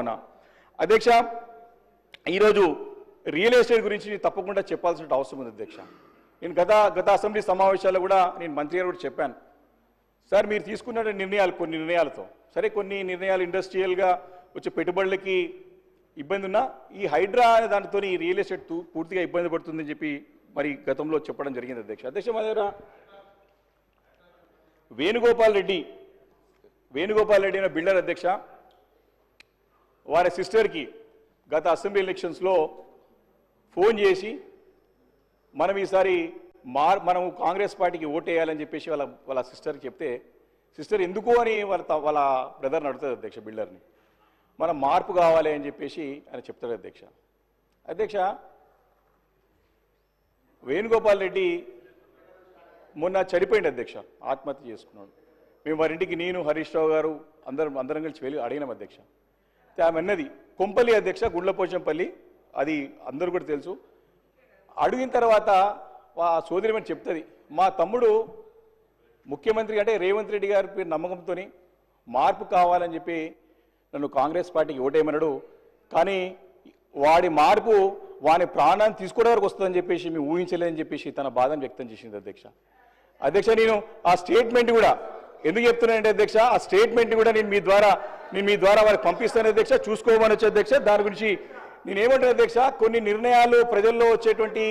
ఉన్నా. అధ్యక్ష, ఈరోజు రియల్ ఎస్టేట్ గురించి తప్పకుండా చెప్పాల్సిన అవసరం ఉంది అధ్యక్ష. నేను గత అసెంబ్లీ సమావేశాల్లో కూడా నేను మంత్రి గారు కూడా చెప్పాను, సార్ మీరు తీసుకున్న నిర్ణయాలు కొన్ని నిర్ణయాలతో సరే కొన్ని నిర్ణయాలు ఇండస్ట్రియల్గా వచ్చే పెట్టుబడులకి ఇబ్బంది ఉన్నా ఈ హైడ్రా అనే దానితో ఈ రియల్ ఎస్టేట్ పూర్తిగా ఇబ్బంది పడుతుందని చెప్పి మరి గతంలో చెప్పడం జరిగింది అధ్యక్ష. అధ్యక్ష, మా దగ్గర వేణుగోపాల్ రెడ్డి అనే బిల్డర్ అధ్యక్ష, వారి సిస్టర్కి గత అసెంబ్లీ ఎలక్షన్స్లో ఫోన్ చేసి మనం ఈసారి మనం కాంగ్రెస్ పార్టీకి ఓటేయాలని చెప్పేసి వాళ్ళ సిస్టర్కి చెప్తే, సిస్టర్ ఎందుకు అని వాళ్ళ బ్రదర్ని అడుగుతుంది అధ్యక్ష, బిల్డర్ని. మనం మార్పు కావాలి అని చెప్పేసి ఆయన చెప్తాడు అధ్యక్ష. అధ్యక్ష, వేణుగోపాల్ రెడ్డి మొన్న చనిపోయింది అధ్యక్ష, ఆత్మహత్య చేసుకున్నాడు. మేము వారింటికి నేను హరీష్ రావు గారు అందరం కలిసి వెళ్ళి అడిగినాం అధ్యక్ష. ఆమె అన్నది కొంపల్లి అధ్యక్ష, గుండ్లపోచంపల్లి, అది అందరూ కూడా తెలుసు. అడిగిన తర్వాత ఆ సోదరిమని చెప్తుంది, మా తమ్ముడు ముఖ్యమంత్రి అంటే రేవంత్ రెడ్డి గారి పేరు నమ్మకంతో మార్పు కావాలని చెప్పి నన్ను కాంగ్రెస్ పార్టీకి ఓటేయమన్నాడు, కానీ వాడి మార్పు వాని ప్రాణాన్ని తీసుకోవడం వరకు వస్తుందని చెప్పేసి మేము ఊహించలేదని చెప్పేసి తన బాధను వ్యక్తం చేసింది అధ్యక్ష. అధ్యక్ష, నేను ఆ స్టేట్మెంట్ కూడా ఎందుకు చెప్తున్నానంటే అధ్యక్ష, ఆ స్టేట్మెంట్ కూడా నేను మీ ద్వారా వారికి పంపిస్తాను అధ్యక్ష, చూసుకోమని వచ్చే అధ్యక్ష. దాని గురించి నేనేమంటాను అధ్యక్ష, కొన్ని నిర్ణయాలు ప్రజల్లో వచ్చేటువంటి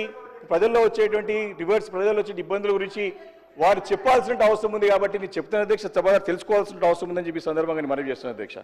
ఇబ్బందుల గురించి వారు చెప్పాల్సిన అవసరం ఉంది కాబట్టి నేను చెప్తాను అధ్యక్ష, సభ తెలుసుకోవాల్సిన అవసరం ఉందని చెప్పి సందర్భంగా నేను మనవి చేస్తున్నాను అధ్యక్ష.